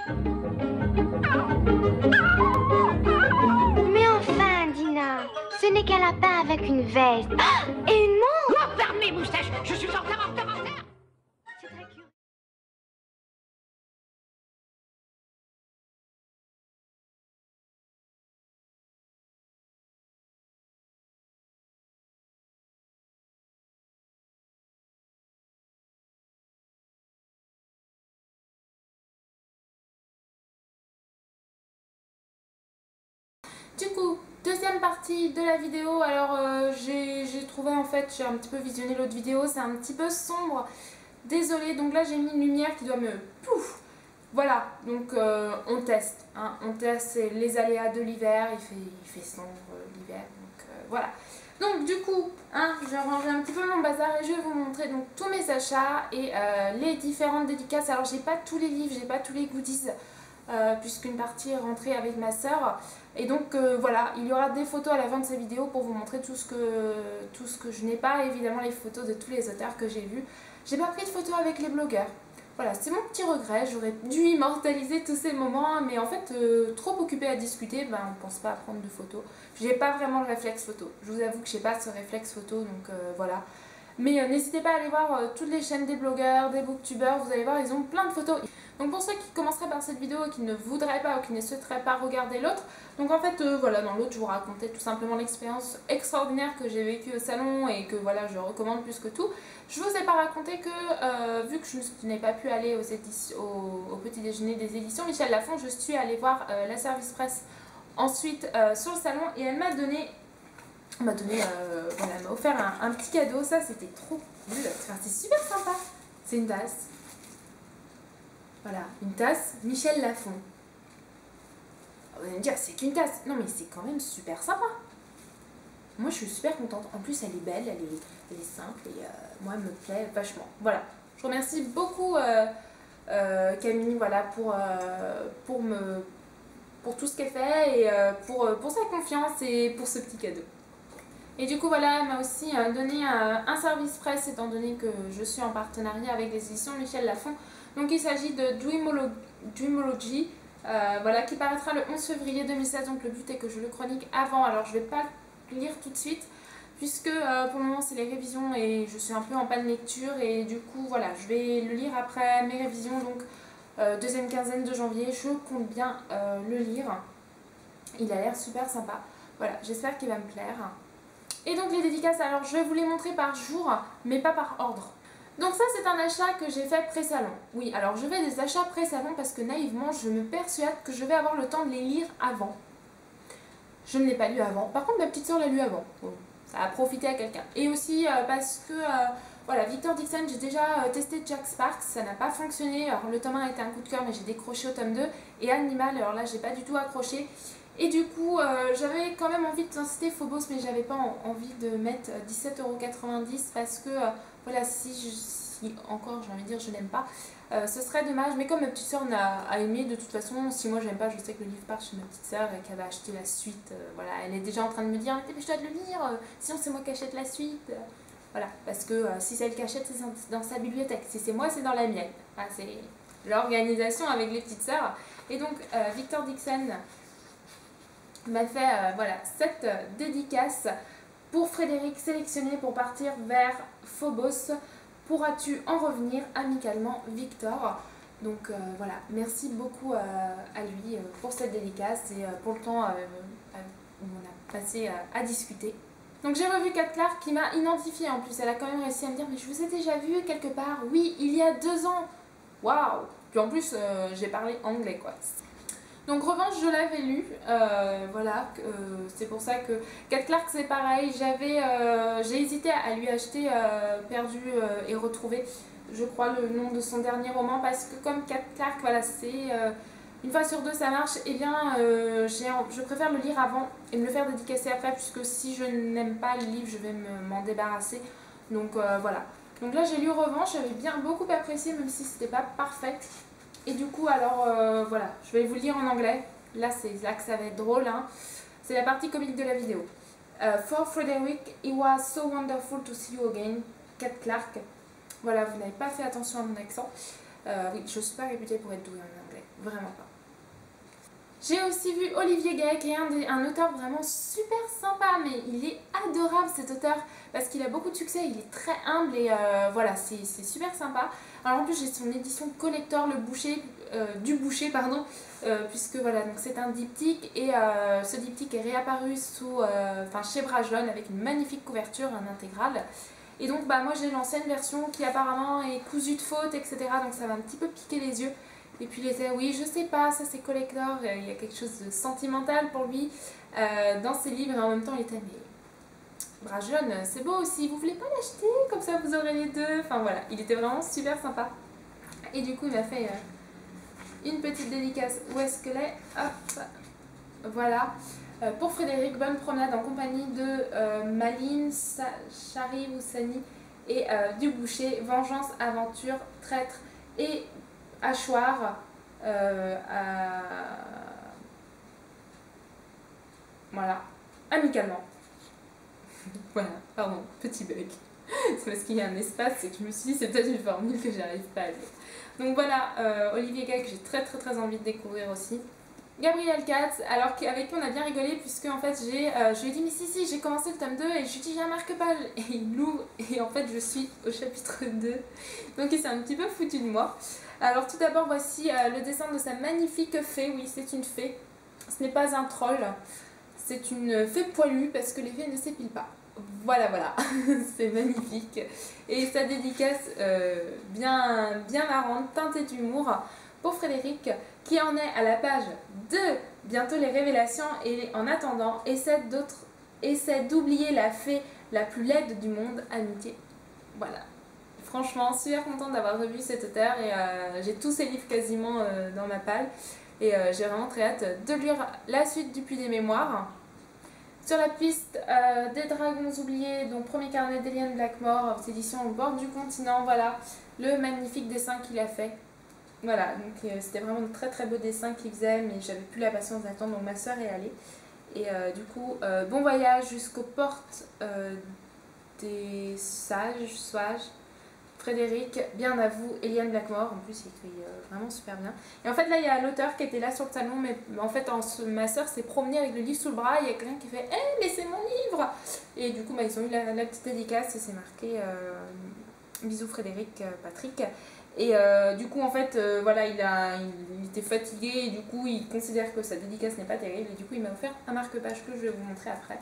Mais enfin, Dina, ce n'est qu'un lapin avec une veste. Ah, et une montre. Oh, fermez, moustache, je suis en retard, en retard, en retard. C'est très curieux. Du coup, deuxième partie de la vidéo. Alors j'ai trouvé, en fait, j'ai un petit peu visionné l'autre vidéo, c'est un petit peu sombre, désolée. Donc là j'ai mis une lumière qui doit me... Pouf. Voilà, donc on teste, hein. On teste les aléas de l'hiver, il fait sombre l'hiver, donc voilà. Donc du coup, hein, je vais ranger un petit peu mon bazar et je vais vous montrer donc tous mes achats et les différentes dédicaces. Alors j'ai pas tous les livres, j'ai pas tous les goodies, puisqu'une partie est rentrée avec ma soeur. Et donc voilà, il y aura des photos à la fin de cette vidéo pour vous montrer tout ce que je n'ai pas. Évidemment les photos de tous les auteurs que j'ai vus. J'ai pas pris de photos avec les blogueurs. Voilà, c'est mon petit regret, j'aurais dû immortaliser tous ces moments, mais en fait, trop occupée à discuter, ben, on ne pense pas à prendre de photos. J'ai pas vraiment le réflexe photo, je vous avoue que j'ai pas ce réflexe photo, donc voilà. Mais n'hésitez pas à aller voir toutes les chaînes des blogueurs, des booktubeurs, vous allez voir, ils ont plein de photos. Donc pour ceux qui commenceraient par cette vidéo et qui ne voudraient pas ou qui ne souhaiteraient pas regarder l'autre, donc en fait voilà, dans l'autre je vous racontais tout simplement l'expérience extraordinaire que j'ai vécue au salon et que voilà, je recommande plus que tout. Je vous ai pas raconté que vu que je n'ai pas pu aller au petit déjeuner des éditions Michel Lafon, je suis allée voir la service presse ensuite sur le salon et elle m'a donné... voilà, elle m'a offert un petit cadeau, ça c'était trop cool, enfin, c'est super sympa. C'est une tasse. Voilà, une tasse Michel Lafon. Vous allez me dire, c'est qu'une tasse. Non mais c'est quand même super sympa. Moi je suis super contente. En plus elle est belle, elle est simple et moi elle me plaît vachement. Voilà, je remercie beaucoup Camille, voilà, pour tout ce qu'elle fait et pour sa confiance et pour ce petit cadeau. Et du coup voilà, elle m'a aussi donné un service presse étant donné que je suis en partenariat avec les éditions Michel Lafon. Donc il s'agit de Dreamology, voilà, qui paraîtra le 11 février 2016. Donc le but est que je le chronique avant, alors je ne vais pas le lire tout de suite puisque pour le moment c'est les révisions et je suis un peu en panne lecture et du coup voilà, je vais le lire après mes révisions, donc deuxième quinzaine de janvier, je compte bien le lire. Il a l'air super sympa, voilà, j'espère qu'il va me plaire. Et donc les dédicaces, alors je vais vous les montrer par jour, mais pas par ordre. Donc ça c'est un achat que j'ai fait pré-salon. Oui, alors je fais des achats pré-salon parce que naïvement je me persuade que je vais avoir le temps de les lire avant. Je ne l'ai pas lu avant. Par contre ma petite soeur l'a lu avant. Bon, ça a profité à quelqu'un. Et aussi parce que voilà, Victor Dixon, j'ai déjà testé Jack Sparks, ça n'a pas fonctionné. Alors le tome 1 a été un coup de cœur mais j'ai décroché au tome 2. Et Animal, alors là j'ai pas du tout accroché. Et du coup, j'avais quand même envie de tester Phobos, mais j'avais pas envie de mettre 17,90 € parce que, voilà, si encore, j'ai envie de dire, je n'aime pas, ce serait dommage. Mais comme ma petite soeur a aimé, de toute façon, si moi j'aime pas, je sais que le livre part chez ma petite soeur et qu'elle va acheter la suite. Voilà, elle est déjà en train de me dire, mais je dois le lire, sinon c'est moi qui achète la suite. Voilà, parce que si c'est elle qui achète, c'est dans sa bibliothèque. Si c'est moi, c'est dans la mienne. Voilà, c'est l'organisation avec les petites sœurs. Et donc, Victor Dixon m'a fait voilà, cette dédicace pour Frédéric, sélectionné pour partir vers Phobos. Pourras-tu en revenir amicalement, Victor? Donc voilà, merci beaucoup à lui pour cette dédicace et pour le temps où on a passé à discuter. Donc j'ai revu Kat Clark qui m'a identifiée en plus, elle a quand même réussi à me dire mais je vous ai déjà vu quelque part, oui, il y a 2 ans. Waouh! Puis en plus j'ai parlé anglais quoi. Donc Revanche, je l'avais lu, voilà, c'est pour ça que Kat Clark c'est pareil, j'ai hésité à lui acheter Perdu et Retrouvé, je crois le nom de son dernier roman, parce que comme Kat Clark, voilà, c'est une fois sur 2 ça marche, et bien je préfère le lire avant et me le faire dédicacer après, puisque si je n'aime pas le livre, je vais m'en débarrasser, donc voilà. Donc là j'ai lu Revanche, j'avais beaucoup apprécié, même si c'était pas parfait. Et du coup, alors voilà, je vais vous le lire en anglais. Là, c'est là que ça va être drôle, hein. C'est la partie comique de la vidéo. For Frederick, it was so wonderful to see you again. Kat Clark. Voilà, vous n'avez pas fait attention à mon accent. Oui, je suis pas réputée pour être douée en anglais, vraiment pas. J'ai aussi vu Olivier Gay, qui est un auteur vraiment super sympa, mais il est adorable cet auteur, parce qu'il a beaucoup de succès, il est très humble et voilà, c'est super sympa. Alors en plus j'ai son édition collector, le boucher, du boucher, pardon, puisque voilà, donc c'est un diptyque, et ce diptyque est réapparu chez Brajlon avec une magnifique couverture, un intégral. Et donc bah, moi j'ai l'ancienne version qui apparemment est cousue de faute, etc. Donc ça m'a un petit peu piqué les yeux. Et puis il était, oui je sais pas, ça c'est collector, il y a quelque chose de sentimental pour lui dans ses livres. Et en même temps il était, mais Brajlon c'est beau aussi, vous voulez pas l'acheter, comme ça vous aurez les deux. Enfin voilà, il était vraiment super sympa. Et du coup il m'a fait une petite dédicace, où est-ce qu'elle est, hop, voilà. Pour Frédéric, bonne promenade en compagnie de Maline, Chari ou Sani et du boucher, vengeance, aventure, traître et hachoir. Voilà, amicalement. Voilà, pardon, petit bug. C'est parce qu'il y a un espace et que je me suis dit c'est peut-être une formule que j'arrive pas à lire. Donc voilà, Olivier Gay que j'ai très envie de découvrir aussi. Gabriel Katz, alors qu'avec qui on a bien rigolé, puisque en fait je lui ai dit mais si j'ai commencé le tome 2 et je lui ai dit j'ai un marque-page et il l'ouvre et en fait je suis au chapitre 2, donc il s'est un petit peu foutu de moi. Alors tout d'abord voici le dessin de sa magnifique fée, oui c'est une fée, ce n'est pas un troll, c'est une fée poilue parce que les fées ne s'épilent pas. Voilà, c'est magnifique. Et sa dédicace bien marrante, teintée d'humour, pour Frédéric, qui en est à la page de bientôt les révélations et en attendant, essaie d'oublier la fée la plus laide du monde, Amitié. Voilà. Franchement, super contente d'avoir revu cet auteur et j'ai tous ses livres quasiment dans ma palle. Et j'ai vraiment très hâte de lire la suite du Puits des Mémoires. Sur la piste des Dragons oubliés, donc premier carnet d'Eliane Blackmore, aux éditions Au bord du continent, voilà, le magnifique dessin qu'il a fait. Voilà, donc c'était vraiment de très beaux dessins qu'il faisait, mais j'avais plus la patience d'attendre, donc ma soeur est allée. Et du coup, bon voyage jusqu'aux portes des sages. Frédéric, bien à vous, Eliane Blackmore, en plus il écrit vraiment super bien. Et en fait là il y a l'auteur qui était là sur le salon, mais en fait ma soeur s'est promenée avec le livre sous le bras, il y a quelqu'un qui fait « Hé, mais c'est mon livre !» Et du coup ils ont eu la petite dédicace et c'est marqué bisous Frédéric, Patrick. Et du coup en fait voilà il était fatigué et du coup il considère que sa dédicace n'est pas terrible et du coup il m'a offert un marque-page que je vais vous montrer après.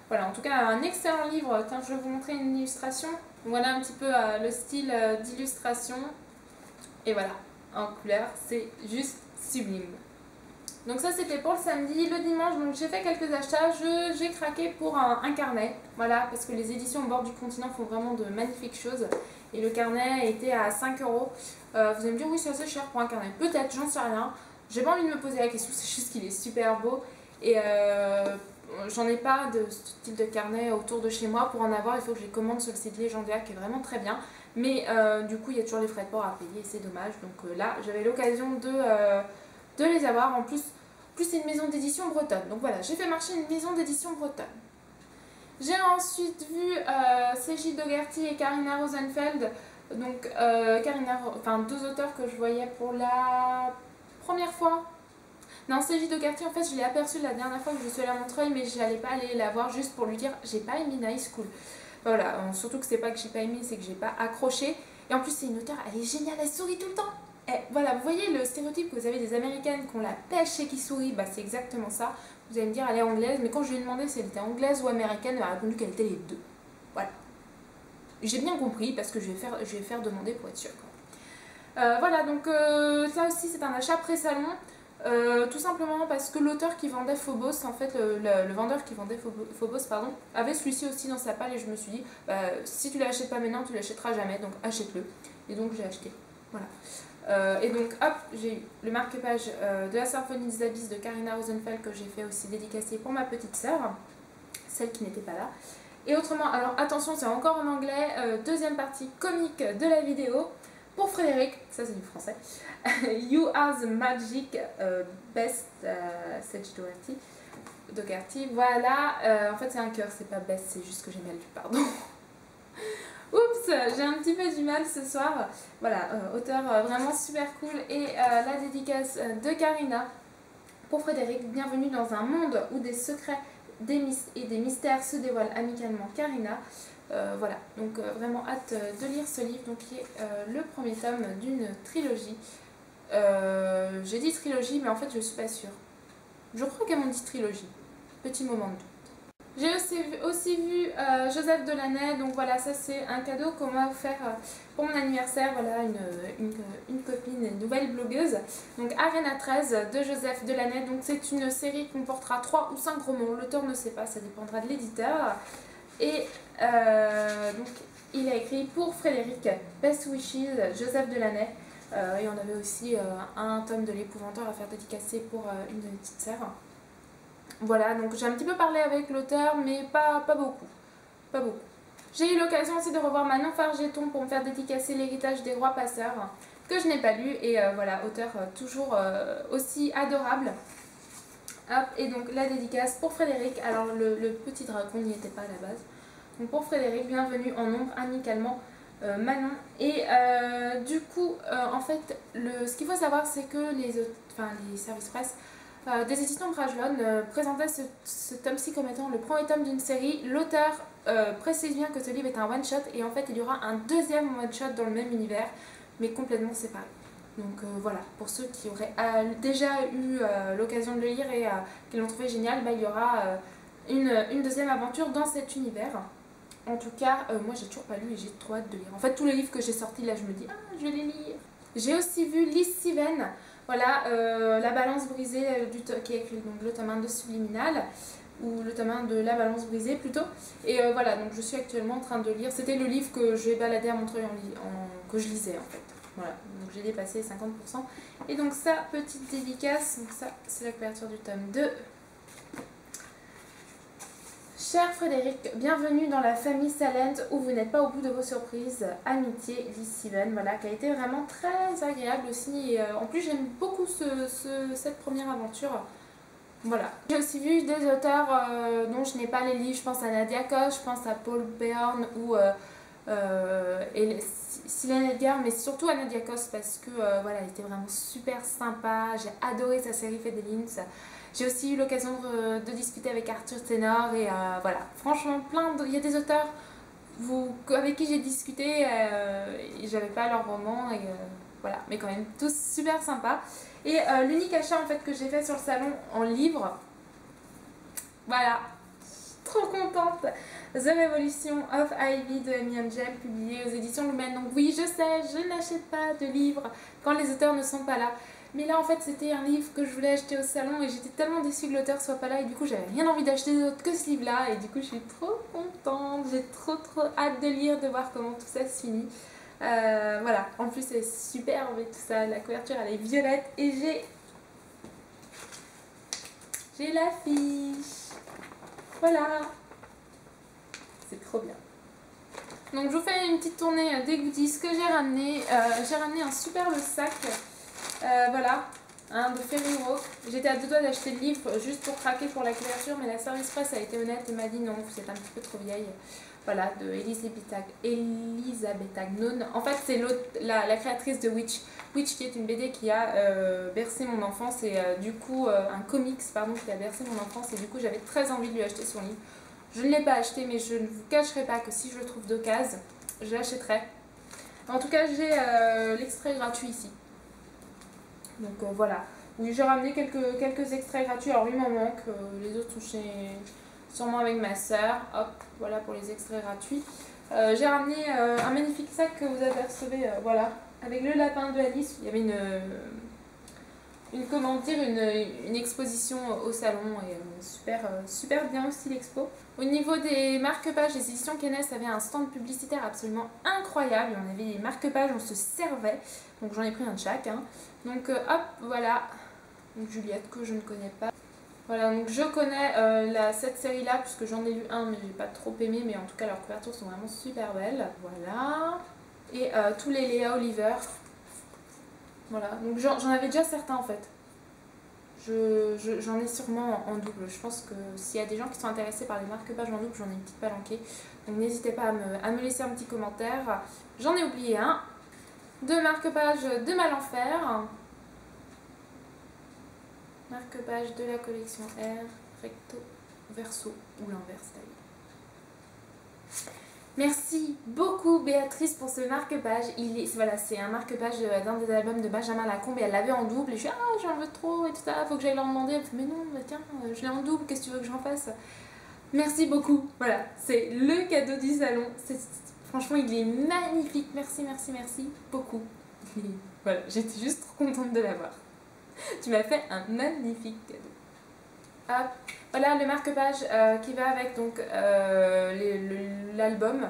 Voilà, en tout cas un excellent livre. Tiens, je vais vous montrer une illustration. Voilà un petit peu le style d'illustration. Et voilà, en couleur, c'est juste sublime. Donc ça c'était pour le samedi. Le dimanche, donc j'ai fait quelques achats. J'ai craqué pour un carnet. Voilà, parce que les éditions Au bord du continent font vraiment de magnifiques choses. Et le carnet était à 5 €. Vous allez me dire, oui c'est assez cher pour un carnet. Peut-être, j'en sais rien. J'ai pas envie de me poser la question, c'est juste qu'il est super beau. Et j'en ai pas de ce type de carnet autour de chez moi. Pour en avoir, il faut que je les commande sur le site Légendaire qui est vraiment très bien. Mais du coup, il y a toujours les frais de port à payer et c'est dommage. Donc là, j'avais l'occasion de les avoir. En plus c'est une maison d'édition bretonne. Donc voilà, j'ai fait marcher une maison d'édition bretonne. J'ai ensuite vu C.J. Dougherty et Carina Rosenfeld. Donc deux auteurs que je voyais pour la première fois. Non, C.J. Dougherty, en fait, je l'ai aperçu la dernière fois que je suis allée à Montreuil, mais je n'allais pas aller la voir juste pour lui dire j'ai pas aimé Night School. Voilà, surtout que c'est pas que j'ai pas aimé, c'est que j'ai pas accroché. Et en plus, c'est une auteure, elle est géniale, elle sourit tout le temps. Et voilà, vous voyez le stéréotype que vous avez des américaines qui ont la pêche et qui sourient, bah c'est exactement ça. Vous allez me dire elle est anglaise, mais quand je lui ai demandé si elle était anglaise ou américaine, elle m'a répondu qu'elle était les deux. Voilà. J'ai bien compris parce que je vais faire demander pour être sûre. Voilà, donc ça aussi c'est un achat pré-salon. Tout simplement parce que l'auteur qui vendait Phobos, en fait le vendeur qui vendait Phobos, pardon, avait celui-ci aussi dans sa palle et je me suis dit bah, si tu l'achètes pas maintenant tu l'achèteras jamais, donc achète-le. Et donc j'ai acheté, voilà. Et donc hop, j'ai eu le marque-page de la Symphonie des Abysses de Carina Rosenfeld que j'ai fait aussi dédicacer pour ma petite sœur, celle qui n'était pas là. Et autrement, alors attention c'est encore en anglais, deuxième partie comique de la vidéo. Pour Frédéric, ça c'est du français, You are the magic best, C.J. Dougherty, voilà, en fait c'est un cœur, c'est pas best, c'est juste que j'ai mal lu, pardon. Oups, j'ai un petit peu du mal ce soir. Voilà, auteur vraiment super cool. Et la dédicace de Karina pour Frédéric. Bienvenue dans un monde où des secrets et des mystères se dévoilent amicalement, Karina. Voilà, donc vraiment hâte de lire ce livre, donc qui est le premier tome d'une trilogie. J'ai dit trilogie, mais en fait je suis pas sûre. Je crois qu'elles m'ont dit trilogie. Petit moment de doute. J'ai aussi vu Joseph Delaney, donc voilà, ça c'est un cadeau qu'on m'a offert pour mon anniversaire. Voilà, une copine, une nouvelle blogueuse. Donc Arena 13 de Joseph Delaney, donc c'est une série qui comportera 3 ou 5 romans, l'auteur ne sait pas, ça dépendra de l'éditeur. Et donc il a écrit pour Frédéric Best Wishes, Joseph Delaney. Et on avait aussi un tome de l'épouvanteur à faire dédicacer pour une de mes petites sœurs. Voilà, donc j'ai un petit peu parlé avec l'auteur, mais pas beaucoup. Pas beaucoup. J'ai eu l'occasion aussi de revoir Manon Fargeton pour me faire dédicacer l'héritage des rois passeurs, que je n'ai pas lu. Et voilà, auteur toujours aussi adorable. Hop, et donc la dédicace pour Frédéric. Alors le petit dragon n'y était pas à la base. Donc pour Frédéric, bienvenue en nombre amicalement. Manon. Et du coup, en fait, ce qu'il faut savoir, c'est que les services presse des éditions Brajlon présentaient ce tome-ci comme étant le premier tome d'une série. L'auteur précise bien que ce livre est un one-shot et en fait il y aura un deuxième one-shot dans le même univers, mais complètement séparé. Donc voilà, pour ceux qui auraient déjà eu l'occasion de le lire et qui l'ont trouvé génial, il y aura une deuxième aventure dans cet univers. En tout cas, moi j'ai toujours pas lu et j'ai trop hâte de lire. En fait, tous les livres que j'ai sortis là, je me dis, ah, je vais les lire. J'ai aussi vu Lise Siven, voilà, La balance brisée, qui est écrit donc, le tome 1 de Subliminal, ou le tome 1 de La balance brisée plutôt. Et voilà, donc je suis actuellement en train de lire. C'était le livre que je vais balader à Montreuil que je lisais en fait. Voilà, donc j'ai dépassé 50%. Et donc ça, petite dédicace, donc ça c'est la couverture du tome 2. Cher Frédéric, bienvenue dans la famille Salent où vous n'êtes pas au bout de vos surprises. Amitié, Lise Siven, voilà, qui a été vraiment très agréable aussi. Et en plus, j'aime beaucoup cette première aventure. Voilà. J'ai aussi vu des auteurs dont je n'ai pas les livres. Je pense à Nadia Koch, je pense à Paul Byrne ou Silène Edgar, mais surtout à Nadia Koch parce que voilà, elle était vraiment super sympa. J'ai adoré sa série Fedelins. J'ai aussi eu l'occasion de discuter avec Arthur Ténor et voilà, franchement il y a des auteurs avec qui j'ai discuté et j'avais pas leur roman et voilà, mais quand même tous super sympas. Et l'unique achat en fait que j'ai fait sur le salon en livre, voilà, trop contente, The Revolution of Ivy de Amy Angel, publié aux éditions Lumen. Donc oui, je sais, je n'achète pas de livres quand les auteurs ne sont pas là. Mais là en fait c'était un livre que je voulais acheter au salon et j'étais tellement déçue que l'auteur soit pas là et du coup j'avais rien envie d'acheter d'autre que ce livre là et du coup je suis trop contente, j'ai trop hâte de lire, de voir comment tout ça se finit. Voilà, en plus c'est superbe et tout ça, la couverture elle est violette et j'ai l'affiche, voilà, c'est trop bien. Donc je vous fais une petite tournée des goodies que j'ai ramené un superbe sac. Voilà, de Fairy Walk. J'étais à deux doigts d'acheter le livre juste pour craquer pour la couverture, mais la service presse a été honnête et m'a dit non, vous êtes un petit peu trop vieille. Voilà, de Elisabeth Agnon. En fait, c'est la créatrice de Witch. Witch qui est une BD qui a bercé mon enfance et du coup, un comics, pardon, qui a bercé mon enfance et du coup, j'avais très envie de lui acheter son livre. Je ne l'ai pas acheté, mais je ne vous cacherai pas que si je le trouve d'occasion, je l'achèterai. En tout cas, j'ai l'extrait gratuit ici. Donc voilà, oui j'ai ramené quelques extraits gratuits, alors il m'en manque, les autres sont sûrement avec ma soeur, hop, voilà pour les extraits gratuits. J'ai ramené un magnifique sac que vous apercevez, voilà, avec le lapin de Alice, il y avait une exposition au salon et super bien aussi l'expo. Au niveau des marque-pages, les éditions Kenes avaient un stand publicitaire absolument incroyable. On avait des marque-pages, on se servait. Donc j'en ai pris un de chaque. Hein. Donc hop, voilà. Donc Juliette que je ne connais pas. Voilà, donc je connais cette série-là puisque j'en ai lu un mais j'ai pas trop aimé. Mais en tout cas leurs couvertures sont vraiment super belles. Voilà. Et tous les Léa Oliver. Voilà, donc j'en avais déjà certains en fait. J'en ai sûrement en double. Je pense que s'il y a des gens qui sont intéressés par les marque-pages en double, j'en ai une petite palanquée. Donc n'hésitez pas à me laisser un petit commentaire. J'en ai oublié un. 2 marque-pages de Mal en Fer. Marque-page de la collection R, recto, verso ou l'inverse d'ailleurs. Merci beaucoup Béatrice pour ce marque-page. Voilà, c'est un marque-page d'un des albums de Benjamin Lacombe et elle l'avait en double. Et je suis j'en veux trop et tout ça, faut que j'aille leur demander. Elle me fait mais non, bah, tiens, je l'ai en double, qu'est-ce que tu veux que j'en fasse? Merci beaucoup. Voilà, c'est le cadeau du salon. Franchement, il est magnifique. Merci, merci, merci beaucoup. Voilà, j'étais juste trop contente de l'avoir. Tu m'as fait un magnifique cadeau. Hop. Voilà le marque-page qui va avec donc l'album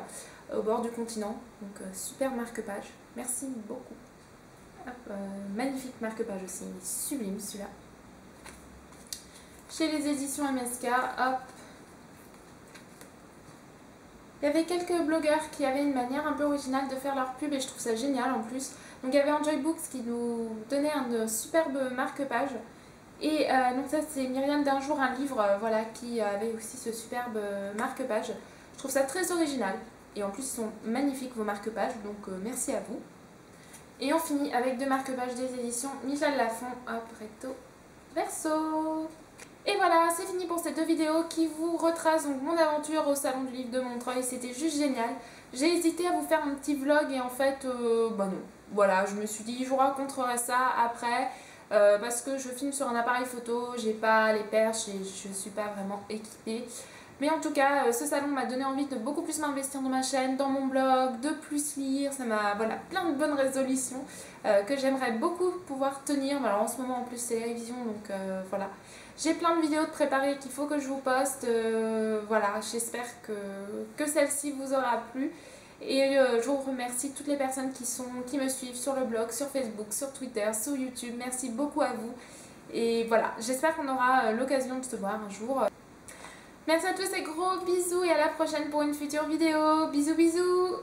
Au bord du continent. Donc super marque-page. Merci beaucoup. Hop, magnifique marque-page aussi. Il est sublime celui-là. Chez les éditions MSK. Hop. Il y avait quelques blogueurs qui avaient une manière un peu originale de faire leur pub et je trouve ça génial en plus. Donc il y avait Enjoy Books qui nous donnait un superbe marque-page. Et donc ça c'est Myriam d'un jour un livre voilà, qui avait aussi ce superbe marque-page. Je trouve ça très original. Et en plus ils sont magnifiques vos marque-pages, donc merci à vous. Et on finit avec 2 marque-pages des éditions Michel Lafon, hop, recto, verso. Et voilà, c'est fini pour ces 2 vidéos qui vous retracent donc mon aventure au salon du livre de Montreuil. C'était juste génial. J'ai hésité à vous faire un petit vlog et en fait, bah non. Voilà, je me suis dit je vous raconterai ça après. Parce que je filme sur un appareil photo, j'ai pas les perches et je suis pas vraiment équipée. Mais en tout cas, ce salon m'a donné envie de beaucoup plus m'investir dans ma chaîne, dans mon blog, de plus lire. Ça m'a, voilà, plein de bonnes résolutions que j'aimerais beaucoup pouvoir tenir. Alors en ce moment en plus c'est les révisions, donc voilà. J'ai plein de vidéos de préparées qu'il faut que je vous poste. Voilà, j'espère que celle-ci vous aura plu. Et je vous remercie toutes les personnes qui me suivent sur le blog, sur Facebook, sur Twitter, sur YouTube. Merci beaucoup à vous. Et voilà, j'espère qu'on aura l'occasion de se voir un jour. Merci à tous et gros bisous et à la prochaine pour une future vidéo. Bisous bisous.